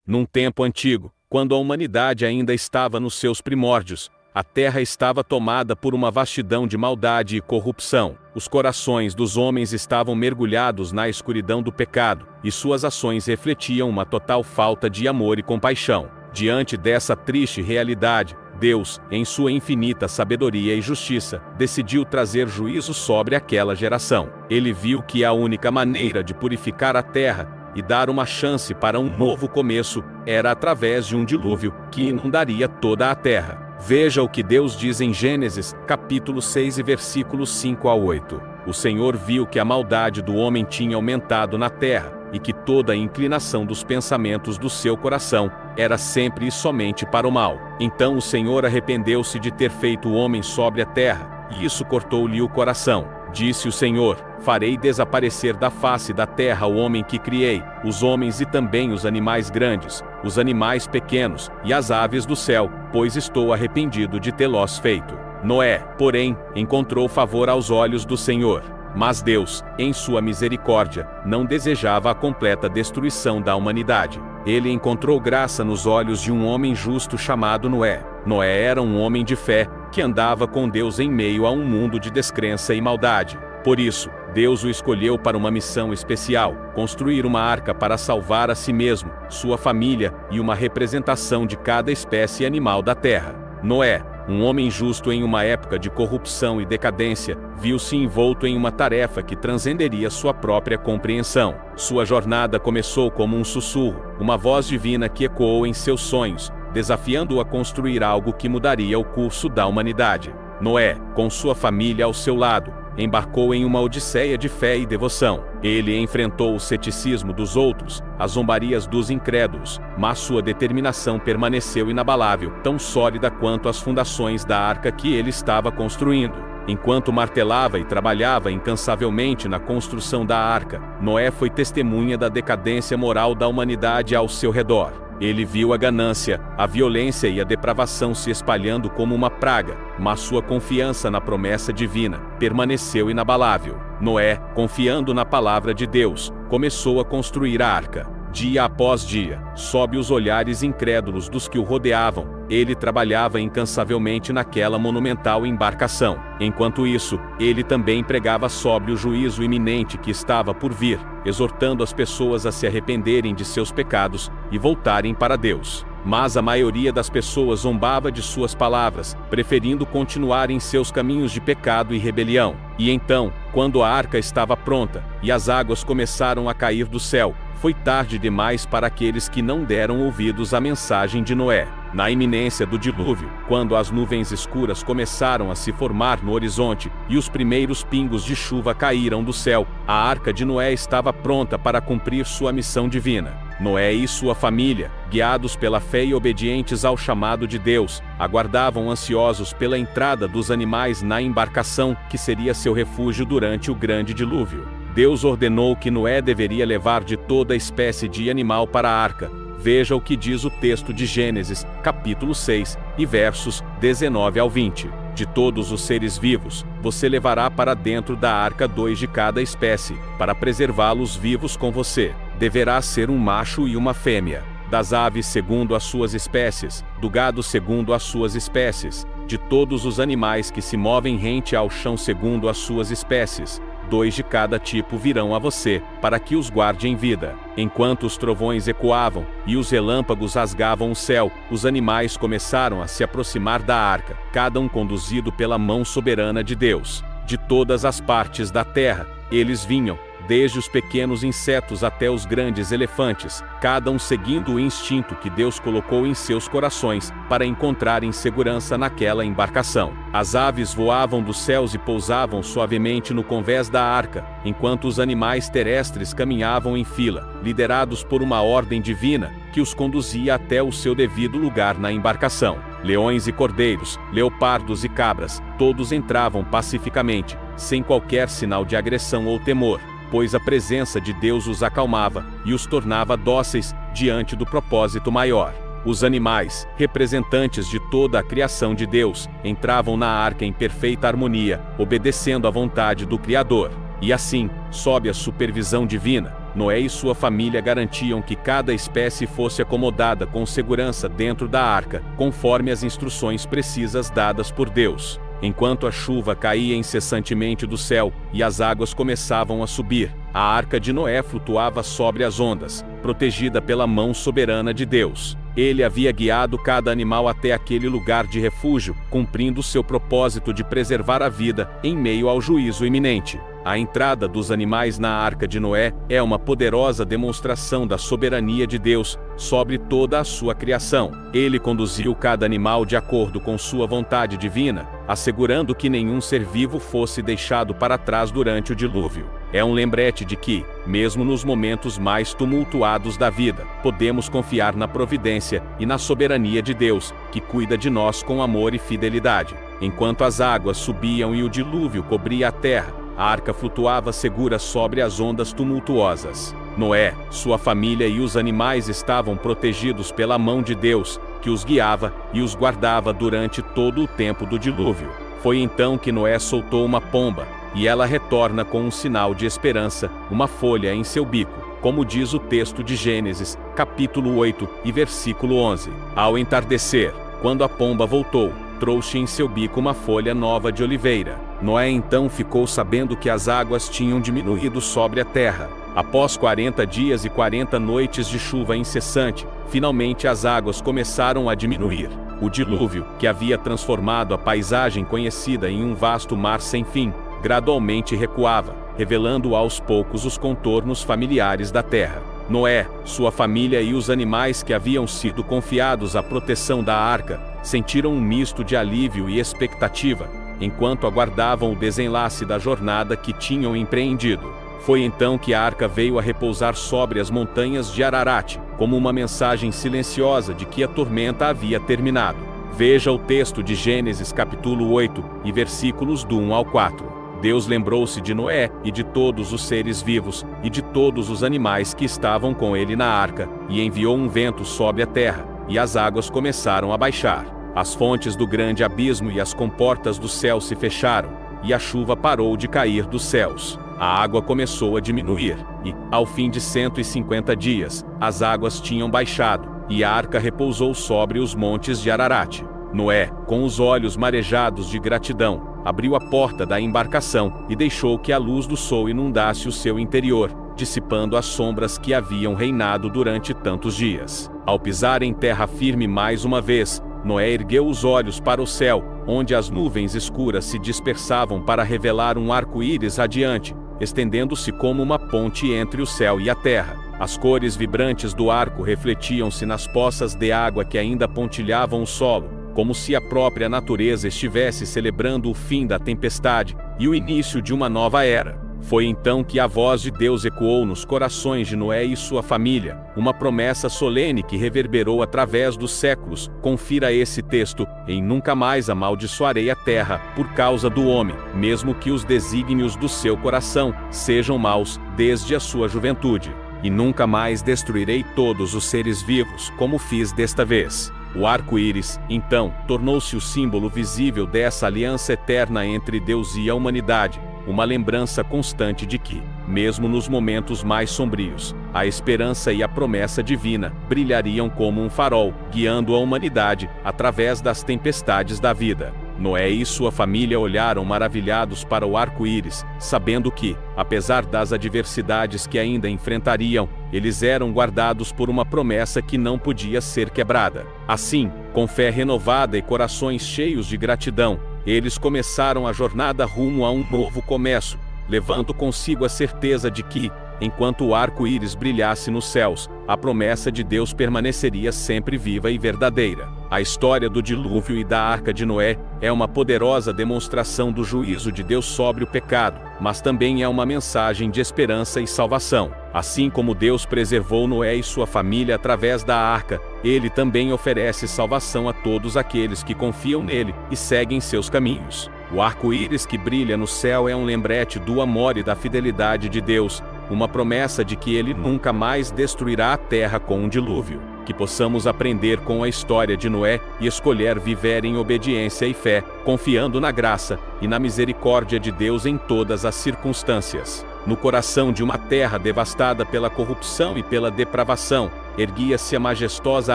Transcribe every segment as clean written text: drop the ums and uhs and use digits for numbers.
Num tempo antigo, quando a humanidade ainda estava nos seus primórdios, a terra estava tomada por uma vastidão de maldade e corrupção. Os corações dos homens estavam mergulhados na escuridão do pecado, e suas ações refletiam uma total falta de amor e compaixão. Diante dessa triste realidade, Deus, em sua infinita sabedoria e justiça, decidiu trazer juízo sobre aquela geração. Ele viu que a única maneira de purificar a terra e dar uma chance para um novo começo era através de um dilúvio que inundaria toda a terra. Veja o que Deus diz em Gênesis, capítulo 6 e versículos 5 a 8. O Senhor viu que a maldade do homem tinha aumentado na terra, e que toda a inclinação dos pensamentos do seu coração era sempre e somente para o mal. Então o Senhor arrependeu-se de ter feito o homem sobre a terra, e isso cortou-lhe o coração. Disse o Senhor: farei desaparecer da face da terra o homem que criei, os homens e também os animais grandes, os animais pequenos, e as aves do céu, pois estou arrependido de tê-los feito. Noé, porém, encontrou favor aos olhos do Senhor. Mas Deus, em sua misericórdia, não desejava a completa destruição da humanidade. Ele encontrou graça nos olhos de um homem justo chamado Noé. Noé era um homem de fé, que andava com Deus em meio a um mundo de descrença e maldade. Por isso, Deus o escolheu para uma missão especial: construir uma arca para salvar a si mesmo, sua família e uma representação de cada espécie animal da terra. Noé, um homem justo em uma época de corrupção e decadência, viu-se envolto em uma tarefa que transcenderia sua própria compreensão. Sua jornada começou como um sussurro, uma voz divina que ecoou em seus sonhos, desafiando-o a construir algo que mudaria o curso da humanidade. Noé, com sua família ao seu lado, embarcou em uma odisseia de fé e devoção. Ele enfrentou o ceticismo dos outros, as zombarias dos incrédulos, mas sua determinação permaneceu inabalável, tão sólida quanto as fundações da arca que ele estava construindo. Enquanto martelava e trabalhava incansavelmente na construção da arca, Noé foi testemunha da decadência moral da humanidade ao seu redor. Ele viu a ganância, a violência e a depravação se espalhando como uma praga, mas sua confiança na promessa divina permaneceu inabalável. Noé, confiando na palavra de Deus, começou a construir a arca. Dia após dia, sob os olhares incrédulos dos que o rodeavam, ele trabalhava incansavelmente naquela monumental embarcação. Enquanto isso, ele também pregava sobre o juízo iminente que estava por vir, exortando as pessoas a se arrependerem de seus pecados e voltarem para Deus. Mas a maioria das pessoas zombava de suas palavras, preferindo continuar em seus caminhos de pecado e rebelião. E então, quando a arca estava pronta, e as águas começaram a cair do céu, foi tarde demais para aqueles que não deram ouvidos à mensagem de Noé. Na iminência do dilúvio, quando as nuvens escuras começaram a se formar no horizonte, e os primeiros pingos de chuva caíram do céu, a arca de Noé estava pronta para cumprir sua missão divina. Noé e sua família, guiados pela fé e obedientes ao chamado de Deus, aguardavam ansiosos pela entrada dos animais na embarcação que seria seu refúgio durante o grande dilúvio. Deus ordenou que Noé deveria levar de toda espécie de animal para a arca. Veja o que diz o texto de Gênesis, capítulo 6, e versos 19 ao 20. De todos os seres vivos, você levará para dentro da arca 2 de cada espécie, para preservá-los vivos com você. Deverá ser um macho e uma fêmea. Das aves segundo as suas espécies, do gado segundo as suas espécies, de todos os animais que se movem rente ao chão segundo as suas espécies. 2 de cada tipo virão a você, para que os guarde em vida. Enquanto os trovões ecoavam, e os relâmpagos rasgavam o céu, os animais começaram a se aproximar da arca, cada um conduzido pela mão soberana de Deus. De todas as partes da terra, eles vinham, desde os pequenos insetos até os grandes elefantes, cada um seguindo o instinto que Deus colocou em seus corações, para encontrarem segurança naquela embarcação. As aves voavam dos céus e pousavam suavemente no convés da arca, enquanto os animais terrestres caminhavam em fila, liderados por uma ordem divina, que os conduzia até o seu devido lugar na embarcação. Leões e cordeiros, leopardos e cabras, todos entravam pacificamente, sem qualquer sinal de agressão ou temor, pois a presença de Deus os acalmava e os tornava dóceis diante do propósito maior. Os animais, representantes de toda a criação de Deus, entravam na arca em perfeita harmonia, obedecendo à vontade do Criador. E assim, sob a supervisão divina, Noé e sua família garantiam que cada espécie fosse acomodada com segurança dentro da arca, conforme as instruções precisas dadas por Deus. Enquanto a chuva caía incessantemente do céu e as águas começavam a subir, a arca de Noé flutuava sobre as ondas, protegida pela mão soberana de Deus. Ele havia guiado cada animal até aquele lugar de refúgio, cumprindo seu propósito de preservar a vida em meio ao juízo iminente. A entrada dos animais na arca de Noé é uma poderosa demonstração da soberania de Deus sobre toda a sua criação. Ele conduziu cada animal de acordo com sua vontade divina, assegurando que nenhum ser vivo fosse deixado para trás durante o dilúvio. É um lembrete de que, mesmo nos momentos mais tumultuados da vida, podemos confiar na providência e na soberania de Deus, que cuida de nós com amor e fidelidade. Enquanto as águas subiam e o dilúvio cobria a terra, a arca flutuava segura sobre as ondas tumultuosas. Noé, sua família e os animais estavam protegidos pela mão de Deus, que os guiava e os guardava durante todo o tempo do dilúvio. Foi então que Noé soltou uma pomba, e ela retorna com um sinal de esperança, uma folha em seu bico, como diz o texto de Gênesis, capítulo 8 e versículo 11. Ao entardecer, quando a pomba voltou, trouxe em seu bico uma folha nova de oliveira. Noé então ficou sabendo que as águas tinham diminuído sobre a terra. Após 40 dias e 40 noites de chuva incessante, finalmente as águas começaram a diminuir. O dilúvio, que havia transformado a paisagem conhecida em um vasto mar sem fim, gradualmente recuava, revelando aos poucos os contornos familiares da terra. Noé, sua família e os animais que haviam sido confiados à proteção da arca, sentiram um misto de alívio e expectativa, enquanto aguardavam o desenlace da jornada que tinham empreendido. Foi então que a arca veio a repousar sobre as montanhas de Ararat, como uma mensagem silenciosa de que a tormenta havia terminado. Veja o texto de Gênesis capítulo 8 e versículos do 1 ao 4. Deus lembrou-se de Noé e de todos os seres vivos e de todos os animais que estavam com ele na arca, e enviou um vento sobre a terra, e as águas começaram a baixar. As fontes do grande abismo e as comportas do céu se fecharam, e a chuva parou de cair dos céus. A água começou a diminuir, e, ao fim de 150 dias, as águas tinham baixado, e a arca repousou sobre os montes de Ararat. Noé, com os olhos marejados de gratidão, abriu a porta da embarcação e deixou que a luz do sol inundasse o seu interior, dissipando as sombras que haviam reinado durante tantos dias. Ao pisar em terra firme mais uma vez, Noé ergueu os olhos para o céu, onde as nuvens escuras se dispersavam para revelar um arco-íris radiante, estendendo-se como uma ponte entre o céu e a terra. As cores vibrantes do arco refletiam-se nas poças de água que ainda pontilhavam o solo, como se a própria natureza estivesse celebrando o fim da tempestade e o início de uma nova era. Foi então que a voz de Deus ecoou nos corações de Noé e sua família, uma promessa solene que reverberou através dos séculos. Confira esse texto: em nunca mais amaldiçoarei a terra por causa do homem, mesmo que os desígnios do seu coração sejam maus desde a sua juventude. E nunca mais destruirei todos os seres vivos, como fiz desta vez. O arco-íris, então, tornou-se o símbolo visível dessa aliança eterna entre Deus e a humanidade, uma lembrança constante de que, mesmo nos momentos mais sombrios, a esperança e a promessa divina brilhariam como um farol, guiando a humanidade através das tempestades da vida. Noé e sua família olharam maravilhados para o arco-íris, sabendo que, apesar das adversidades que ainda enfrentariam, eles eram guardados por uma promessa que não podia ser quebrada. Assim, com fé renovada e corações cheios de gratidão, eles começaram a jornada rumo a um novo começo, levando consigo a certeza de que, enquanto o arco-íris brilhasse nos céus, a promessa de Deus permaneceria sempre viva e verdadeira. A história do dilúvio e da arca de Noé é uma poderosa demonstração do juízo de Deus sobre o pecado, mas também é uma mensagem de esperança e salvação. Assim como Deus preservou Noé e sua família através da arca, Ele também oferece salvação a todos aqueles que confiam nele e seguem seus caminhos. O arco-íris que brilha no céu é um lembrete do amor e da fidelidade de Deus, uma promessa de que Ele nunca mais destruirá a terra com um dilúvio. Que possamos aprender com a história de Noé e escolher viver em obediência e fé, confiando na graça e na misericórdia de Deus em todas as circunstâncias. No coração de uma terra devastada pela corrupção e pela depravação, erguia-se a majestosa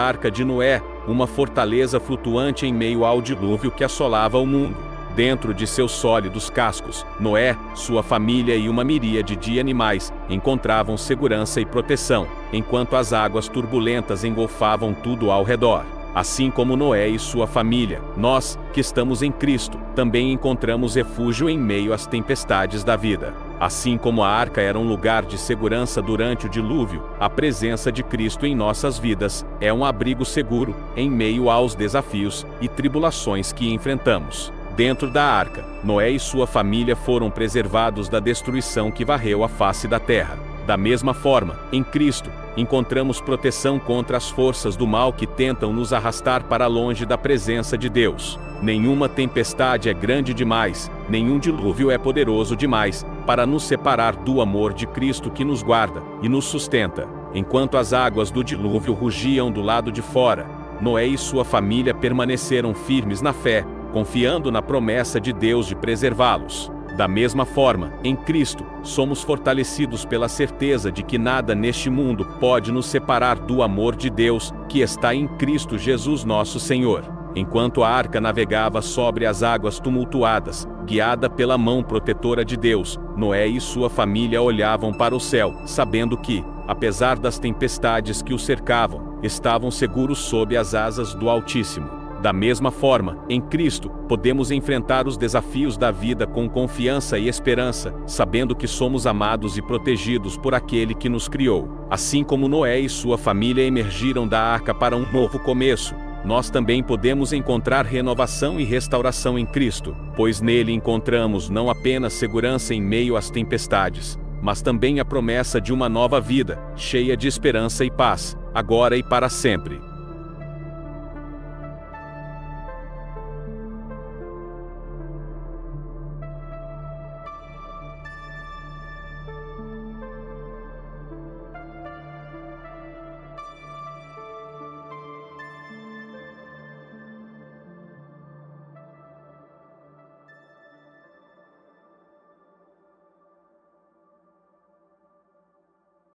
Arca de Noé, uma fortaleza flutuante em meio ao dilúvio que assolava o mundo. Dentro de seus sólidos cascos, Noé, sua família e uma miríade de animais encontravam segurança e proteção, enquanto as águas turbulentas engolfavam tudo ao redor. Assim como Noé e sua família, nós, que estamos em Cristo, também encontramos refúgio em meio às tempestades da vida. Assim como a arca era um lugar de segurança durante o dilúvio, a presença de Cristo em nossas vidas é um abrigo seguro em meio aos desafios e tribulações que enfrentamos. Dentro da arca, Noé e sua família foram preservados da destruição que varreu a face da terra. Da mesma forma, em Cristo, encontramos proteção contra as forças do mal que tentam nos arrastar para longe da presença de Deus. Nenhuma tempestade é grande demais, nenhum dilúvio é poderoso demais para nos separar do amor de Cristo que nos guarda e nos sustenta. Enquanto as águas do dilúvio rugiam do lado de fora, Noé e sua família permaneceram firmes na fé, confiando na promessa de Deus de preservá-los. Da mesma forma, em Cristo, somos fortalecidos pela certeza de que nada neste mundo pode nos separar do amor de Deus, que está em Cristo Jesus nosso Senhor. Enquanto a arca navegava sobre as águas tumultuadas, guiada pela mão protetora de Deus, Noé e sua família olhavam para o céu, sabendo que, apesar das tempestades que o cercavam, estavam seguros sob as asas do Altíssimo. Da mesma forma, em Cristo, podemos enfrentar os desafios da vida com confiança e esperança, sabendo que somos amados e protegidos por aquele que nos criou. Assim como Noé e sua família emergiram da arca para um novo começo, nós também podemos encontrar renovação e restauração em Cristo, pois nele encontramos não apenas segurança em meio às tempestades, mas também a promessa de uma nova vida, cheia de esperança e paz, agora e para sempre.